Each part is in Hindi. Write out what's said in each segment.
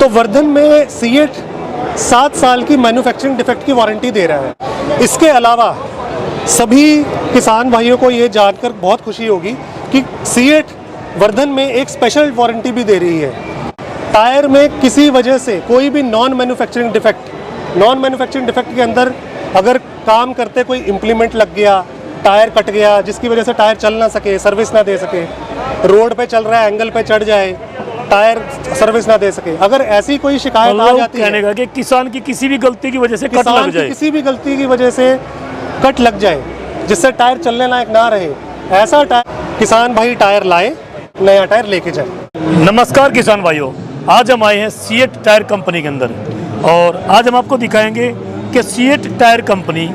तो वर्धन में सीएट 7 साल की मैन्युफैक्चरिंग डिफेक्ट की वारंटी दे रहा है। इसके अलावा सभी किसान भाइयों को ये जानकर बहुत खुशी होगी कि सीएट वर्धन में एक स्पेशल वारंटी भी दे रही है। टायर में किसी वजह से कोई भी नॉन मैन्युफैक्चरिंग डिफेक्ट के अंदर अगर काम करते कोई इम्प्लीमेंट लग गया, टायर कट गया, जिसकी वजह से टायर चल ना सके, सर्विस ना दे सके, रोड पे चल रहा है एंगल पे चढ़ जाए, टायर सर्विस ना दे सके, अगर ऐसी कोई शिकायत आ जाती है कि किसान की किसी भी गलती की वजह से कट लग जाए, किसी भी गलती की वजह से कट लग जाए जिससे टायर चलने लायक ना रहे, ऐसा टायर किसान भाई टायर लाए, नया टायर लेके जाए। नमस्कार किसान भाइयों, आज हम आए हैं सीएट टायर कंपनी के अंदर और आज हम आपको दिखाएंगे कि सीएट टायर कंपनी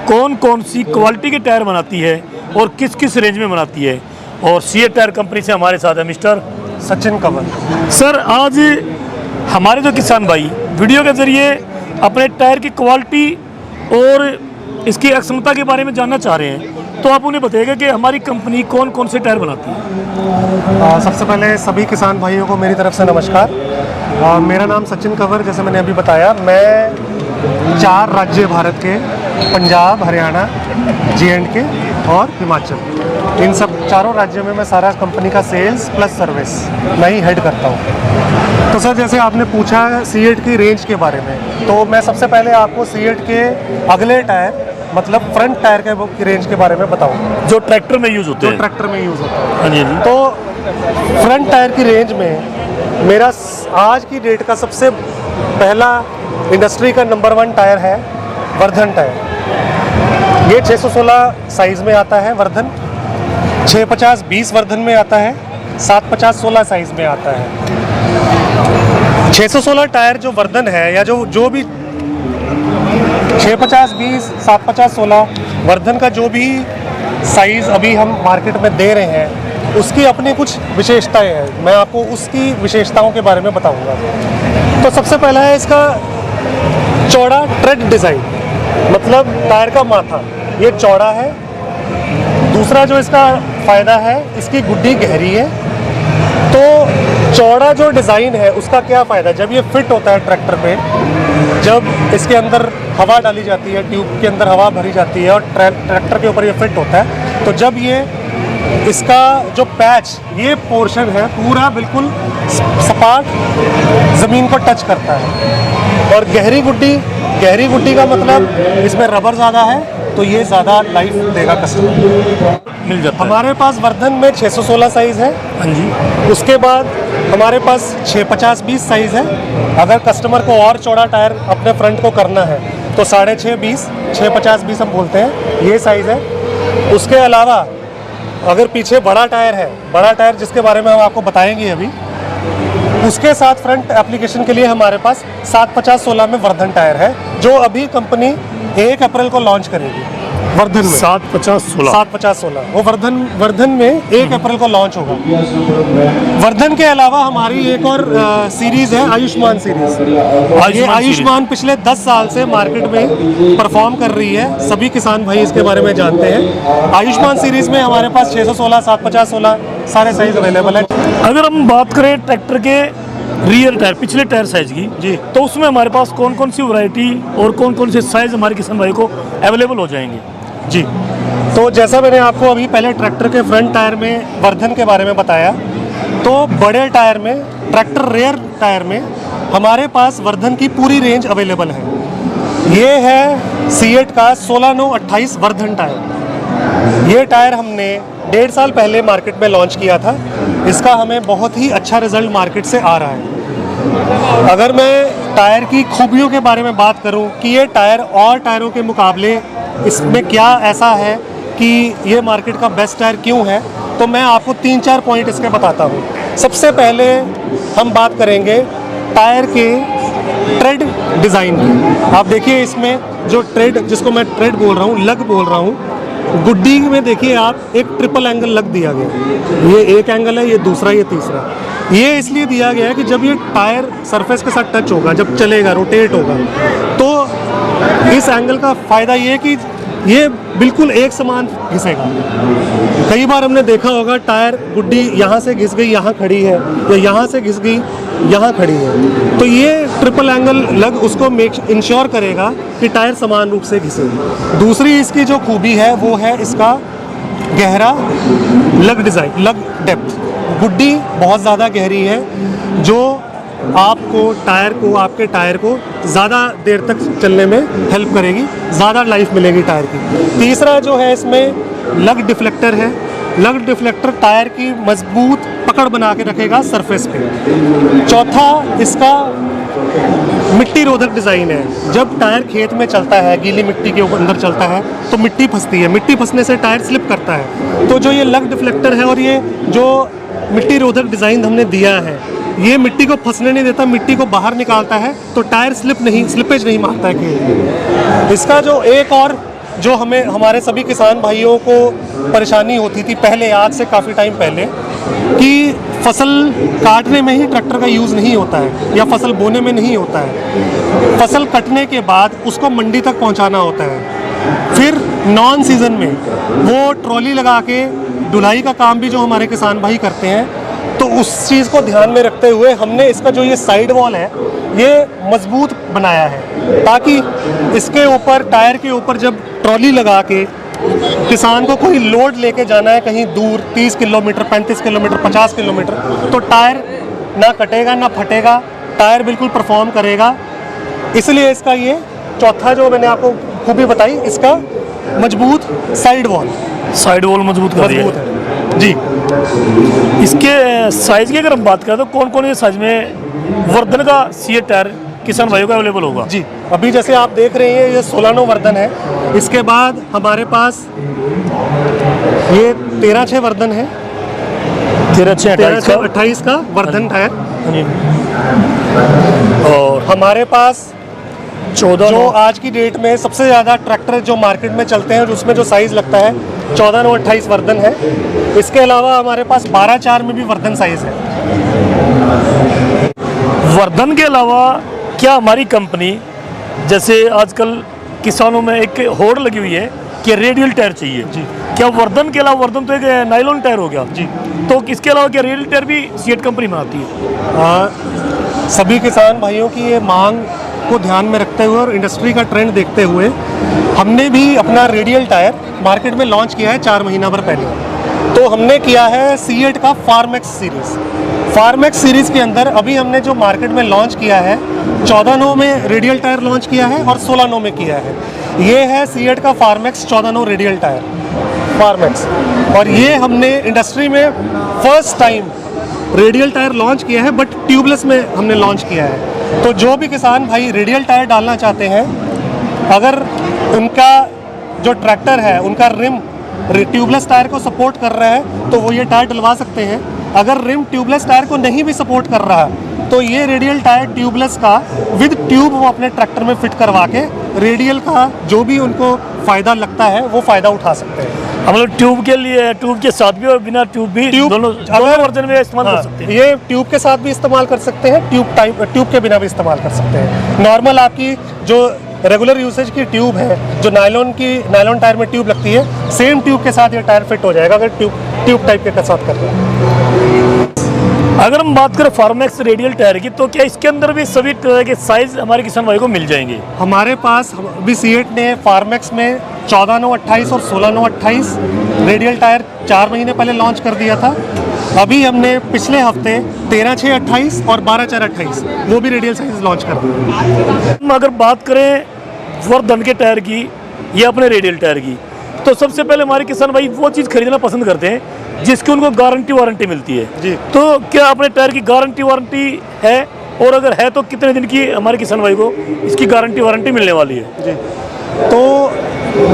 कौन कौन सी क्वालिटी के टायर बनाती है और किस किस रेंज में बनाती है। और सीएट टायर कंपनी से हमारे साथ है मिस्टर सचिन कंवर। सर, आज हमारे जो किसान भाई वीडियो के ज़रिए अपने टायर की क्वालिटी और इसकी अक्षमता के बारे में जानना चाह रहे हैं, तो आप उन्हें बताइएगा कि हमारी कंपनी कौन कौन से टायर बनाती है। सबसे पहले सभी किसान भाइयों को मेरी तरफ से नमस्कार। मेरा नाम सचिन कंवर, जैसे मैंने अभी बताया, मैं 4 राज्य भारत के, पंजाब, हरियाणा, जे&के और हिमाचल, इन सब 4 राज्यों में मैं सारा कंपनी का सेल्स प्लस सर्विस मैं ही हेड करता हूँ। तो सर, जैसे आपने पूछा सीएट की रेंज के बारे में, तो मैं सबसे पहले आपको सीएट के अगले टायर मतलब फ्रंट टायर के रेंज के बारे में बताऊंगा, जो ट्रैक्टर में यूज़ होते हैं। ट्रैक्टर में यूज़ होता है। हाँ जी। तो फ्रंट टायर की रेंज में मेरा आज की डेट का सबसे पहला इंडस्ट्री का नंबर 1 टायर है वर्धन टायर। ये 616 साइज़ में आता है वर्धन, 650-20 वर्धन में आता है, 750-16 साइज़ में आता है। 616 टायर जो वर्धन है या जो भी 650-20, 750-16 वर्धन का जो भी साइज़ अभी हम मार्केट में दे रहे हैं, उसकी अपनी कुछ विशेषताएं हैं। मैं आपको उसकी विशेषताओं के बारे में बताऊंगा। तो सबसे पहला है इसका चौड़ा ट्रेड डिज़ाइन, मतलब टायर का माथा ये चौड़ा है। दूसरा जो इसका फ़ायदा है, इसकी गुड्डी गहरी है। तो चौड़ा जो डिज़ाइन है उसका क्या फ़ायदा, जब ये फिट होता है ट्रैक्टर पे, जब इसके अंदर हवा डाली जाती है, ट्यूब के अंदर हवा भरी जाती है और ट्रैक्टर के ऊपर ये फिट होता है, तो जब ये इसका जो पैच, ये पोर्शन है पूरा बिल्कुल सपाट ज़मीन को टच करता है। और गहरी गुड्डी का मतलब इसमें रबर ज़्यादा है, तो ये ज़्यादा लाइफ देगा कस्टमर मिल जाता है। हमारे पास वर्धन में 616 साइज़ है। हाँ जी। उसके बाद हमारे पास 650-20 साइज़ है। अगर कस्टमर को और चौड़ा टायर अपने फ्रंट को करना है तो 6.5-20, 650-20 हम बोलते हैं, ये साइज़ है। उसके अलावा अगर पीछे बड़ा टायर जिसके बारे में हम आपको बताएंगे अभी, उसके साथ फ्रंट एप्लीकेशन के लिए हमारे पास 750-16 में वर्धन टायर है, जो अभी कंपनी 1 अप्रैल को लॉन्च करेगी वर्धन में। 750-16 वो वर्धन में 1 अप्रैल को लॉन्च होगा। वर्धन के अलावा हमारी एक और सीरीज़ है आयुष्मान सीरीज़। ये आयुष्मान पिछले 10 साल से मार्केट में परफॉर्म कर रही है, सभी किसान भाई इसके बारे में जानते हैं। आयुष्मान सीरीज़ में हमारे पास 616, 750-16 सारे साइज़ अवेलेबल है। अगर हम बात करें ट्रैक्टर के रियर टायर, पिछले टायर साइज की जी, तो उसमें हमारे पास कौन कौन सी वैरायटी और कौन कौन से साइज़ हमारे किसान भाई को अवेलेबल हो जाएंगे। जी, तो जैसा मैंने आपको अभी पहले ट्रैक्टर के फ्रंट टायर में वर्धन के बारे में बताया, तो बड़े टायर में, ट्रैक्टर रेयर टायर में हमारे पास वर्धन की पूरी रेंज अवेलेबल है। ये है सीएट का 16/9/28 वर्धन टायर। ये टायर हमने 1.5 साल पहले मार्केट में लॉन्च किया था। इसका हमें बहुत ही अच्छा रिजल्ट मार्केट से आ रहा है। अगर मैं टायर की खूबियों के बारे में बात करूं कि ये टायर और टायरों के मुकाबले इसमें क्या ऐसा है कि ये मार्केट का बेस्ट टायर क्यों है, तो मैं आपको 3-4 पॉइंट इसके बताता हूँ। सबसे पहले हम बात करेंगे टायर के ट्रेड डिज़ाइन की। आप देखिए इसमें जो ट्रेड, जिसको मैं ट्रेड बोल रहा हूँ, लग बोल रहा हूँ, गुड्डी में देखिए आप एक ट्रिपल एंगल लग दिया गया। ये एक एंगल है, ये दूसरा, ये तीसरा। ये इसलिए दिया गया है कि जब ये टायर सरफेस के साथ टच होगा, जब चलेगा, रोटेट होगा, तो इस एंगल का फ़ायदा ये है कि ये बिल्कुल एक समान घिसेगा। कई बार हमने देखा होगा टायर गुड्डी यहाँ से घिस गई यहाँ खड़ी है, या यहाँ से घिस गई यहाँ खड़ी है, तो ये ट्रिपल एंगल लग उसको इंश्योर करेगा कि टायर समान रूप से घिसे। दूसरी इसकी जो खूबी है वो है इसका गहरा लग डिज़ाइन, लग डेप्थ। गुड्डी बहुत ज़्यादा गहरी है जो आपको आपके टायर को ज़्यादा देर तक चलने में हेल्प करेगी, ज़्यादा लाइफ मिलेगी टायर की। तीसरा जो है इसमें लग डिफ्लेक्टर है। लग डिफ्लेक्टर टायर की मजबूत पकड़ बना के रखेगा सरफेस पे। चौथा इसका मिट्टी रोधक डिज़ाइन है। जब टायर खेत में चलता है, गीली मिट्टी के अंदर चलता है तो मिट्टी फंसती है, मिट्टी फंसने से टायर स्लिप करता है। तो जो ये लग डिफ्लेक्टर है और ये जो मिट्टी रोधक डिज़ाइन हमने दिया है, ये मिट्टी को फंसने नहीं देता, मिट्टी को बाहर निकालता है, तो टायर स्लिपेज नहीं मारता है खेत। इसका जो एक और जो हमें हमारे सभी किसान भाइयों को परेशानी होती थी पहले, आज से काफ़ी टाइम पहले, कि फसल काटने में ही ट्रैक्टर का यूज़ नहीं होता है या फसल बोने में नहीं होता है। फसल कटने के बाद उसको मंडी तक पहुंचाना होता है। फिर नॉन सीज़न में वो ट्रॉली लगा के ढुलाई का काम भी जो हमारे किसान भाई करते हैं, तो उस चीज़ को ध्यान में रखते हुए हमने इसका जो ये साइड वॉल है ये मजबूत बनाया है, ताकि इसके ऊपर टायर के ऊपर जब ट्रॉली लगा के किसान को कोई लोड लेके जाना है कहीं दूर 30 किलोमीटर, 35 किलोमीटर, 50 किलोमीटर, तो टायर ना कटेगा ना फटेगा, टायर बिल्कुल परफॉर्म करेगा। इसलिए इसका ये चौथा जो मैंने आपको खूबी बताई, इसका मजबूत साइड वॉल मजबूत कर दिया है जी। इसके साइज़ की अगर हम बात करें तो कौन कौन से साइज़ में वर्धन का सीएट टायर किसान भाइयों का अवेलेबल होगा? जी, अभी जैसे आप देख रहे हैं ये 16 वर्धन है। इसके बाद हमारे पास ये 13/6 वर्धन है, 13/6/28 का वर्धन टायर। और हमारे पास 14 जो आज की डेट में सबसे ज़्यादा ट्रैक्टर जो मार्केट में चलते हैं और उसमें जो साइज़ लगता है 14/9/28 वर्धन है। इसके अलावा हमारे पास 12/4 में भी वर्धन साइज़ है। वर्धन के अलावा क्या हमारी कंपनी, जैसे आजकल किसानों में एक होड़ लगी हुई है कि रेडियल टायर चाहिए जी, क्या वर्धन के अलावा, वर्धन तो एक नायलॉन टायर हो गया जी, तो इसके अलावा क्या रेडियल टायर भी सीएट कंपनी बनाती है? सभी किसान भाइयों की ये मांग को ध्यान में रखते हुए और इंडस्ट्री का ट्रेंड देखते हुए हमने भी अपना रेडियल टायर मार्केट में लॉन्च किया है 4 महीना भर पहले। तो हमने किया है सीएट का फार्मेक्स सीरीज़। फार्मेक्स सीरीज़ के अंदर अभी हमने जो मार्केट में लॉन्च किया है 14/9 में रेडियल टायर लॉन्च किया है और 16/9 में किया है। ये है सीएट का फार्मेक्स 14/9 रेडियल टायर फार्मेक्स। और ये हमने इंडस्ट्री में first time radial tyre launch किया है, बट ट्यूबलेस में हमने लॉन्च किया है। तो जो भी किसान भाई रेडियल टायर डालना चाहते हैं, अगर उनका जो ट्रैक्टर है उनका रिम ट्यूबलेस टायर को सपोर्ट कर रहा है तो वो ये टायर डलवा सकते हैं। अगर रिम ट्यूबलेस टायर को नहीं भी सपोर्ट कर रहा तो ये रेडियल टायर ट्यूबलेस का विद ट्यूब वो अपने ट्रैक्टर में फिट करवा के रेडियल का जो भी उनको फ़ायदा लगता है वो फ़ायदा उठा सकते हैं। हम लोग ट्यूब के लिए, ट्यूब के साथ भी और बिना ट्यूब भी, दोनों वर्जन में इस्तेमाल कर सकते हैं। ये ट्यूब के साथ भी इस्तेमाल कर सकते हैं, ट्यूब के बिना भी इस्तेमाल कर सकते हैं। नॉर्मल आपकी जो रेगुलर यूसेज की ट्यूब है, जो नायलॉन टायर में ट्यूब लगती है, सेम ट्यूब के साथ ये टायर फिट हो जाएगा अगर ट्यूब टाइप के साथ कर रहे हैं। अगर हम बात करें फार्मेक्स रेडियल टायर की, तो क्या इसके अंदर भी सभी तरह के साइज हमारे किसान भाई को मिल जाएंगे? हमारे पास अभी सीएट ने फार्मेक्स में 14/9/28 और 16/9/28 रेडियल टायर 4 महीने पहले लॉन्च कर दिया था। अभी हमने पिछले हफ्ते 13/6/28 और 12/4/28 वो भी रेडियल साइज लॉन्च कर दिया। हम अगर बात करें वर्धन के टायर की या अपने रेडियल टायर की, तो सबसे पहले हमारे किसान भाई वो चीज़ खरीदना पसंद करते हैं जिसकी उनको गारंटी वारंटी मिलती है जी। तो क्या अपने टायर की गारंटी वारंटी है, और अगर है तो कितने दिन की हमारे किसान भाई को इसकी गारंटी वारंटी मिलने वाली है? जी, तो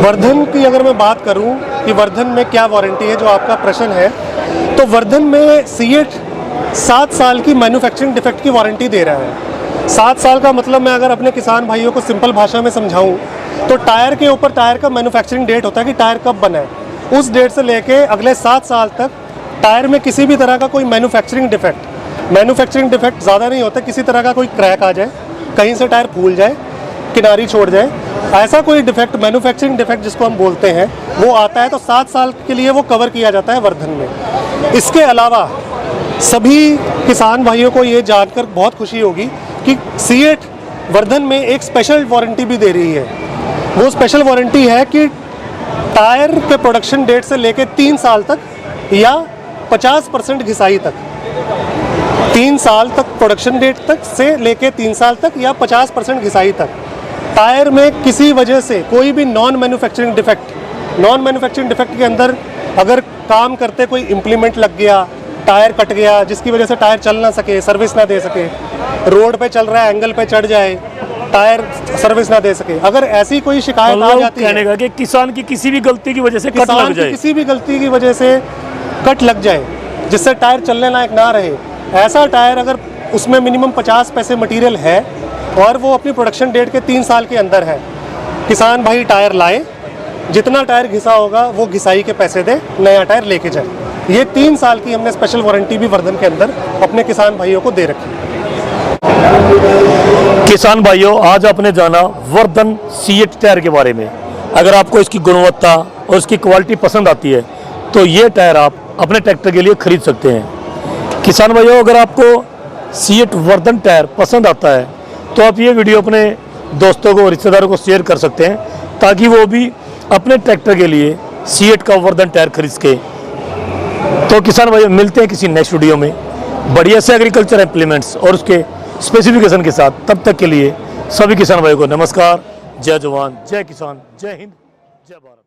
वर्धन की अगर मैं बात करूं कि वर्धन में क्या वारंटी है, जो आपका प्रश्न है, तो वर्धन में सीएट 7 साल की मैन्युफैक्चरिंग डिफेक्ट की वारंटी दे रहा है। 7 साल का मतलब मैं अगर अपने किसान भाइयों को सिंपल भाषा में समझाऊं तो टायर के ऊपर टायर का मैन्युफैक्चरिंग डेट होता है कि टायर कब बना है, उस डेट से लेके अगले 7 साल तक टायर में किसी भी तरह का कोई मैन्युफैक्चरिंग डिफेक्ट ज़्यादा नहीं होता, किसी तरह का कोई क्रैक आ जाए, कहीं से टायर फूल जाए, किनारी छोड़ जाए, ऐसा कोई डिफेक्ट, मैन्युफैक्चरिंग डिफेक्ट जिसको हम बोलते हैं, वो आता है तो 7 साल के लिए वो कवर किया जाता है वर्धन में। इसके अलावा सभी किसान भाइयों को ये जानकर बहुत खुशी होगी कि सीएट वर्धन में एक स्पेशल वारंटी भी दे रही है। वो स्पेशल वारंटी है कि टायर के प्रोडक्शन डेट से लेकर 3 साल तक या 50% घिसाई तक, 3 साल तक प्रोडक्शन डेट तक से लेके 3 साल तक या 50% घिसाई तक टायर में किसी वजह से कोई भी नॉन मैन्युफैक्चरिंग डिफेक्ट के अंदर अगर काम करते कोई इम्प्लीमेंट लग गया, टायर कट गया जिसकी वजह से टायर चल ना सके, सर्विस ना दे सके, रोड पे चल रहा है एंगल पे चढ़ जाए, टायर सर्विस ना दे सके, अगर ऐसी कोई शिकायत आ जाती है, कहने का कि किसान की किसी भी गलती की वजह से कट किसान लग की जाए, किसी भी गलती की वजह से कट लग जाए जिससे टायर चलने लायक ना रहे, ऐसा टायर अगर उसमें मिनिमम 50 पैसे मटेरियल है और वो अपनी प्रोडक्शन डेट के 3 साल के अंदर है, किसान भाई टायर लाए, जितना टायर घिसा होगा वो घिसाई के पैसे दे, नया टायर लेके जाए। ये 3 साल की हमने स्पेशल वारंटी भी वर्धन के अंदर अपने किसान भाइयों को दे रखी है। किसान भाइयों, आज आपने जाना वर्धन सीएट टायर के बारे में। अगर आपको इसकी गुणवत्ता और इसकी क्वालिटी पसंद आती है तो ये टायर आप अपने ट्रैक्टर के लिए खरीद सकते हैं। किसान भाइयों, अगर आपको सीएट वर्धन टायर पसंद आता है तो आप ये वीडियो अपने दोस्तों को, रिश्तेदारों को शेयर कर सकते हैं ताकि वो भी अपने ट्रैक्टर के लिए सीएट का वर्धन टायर खरीद सके। तो किसान भाइयों, मिलते हैं किसी नेक्स्ट वीडियो में बढ़िया से एग्रीकल्चर इम्प्लीमेंट्स और उसके स्पेसिफिकेशन के साथ। तब तक के लिए सभी किसान भाइयों को नमस्कार। जय जवान, जय किसान, जय हिंद, जय भारत।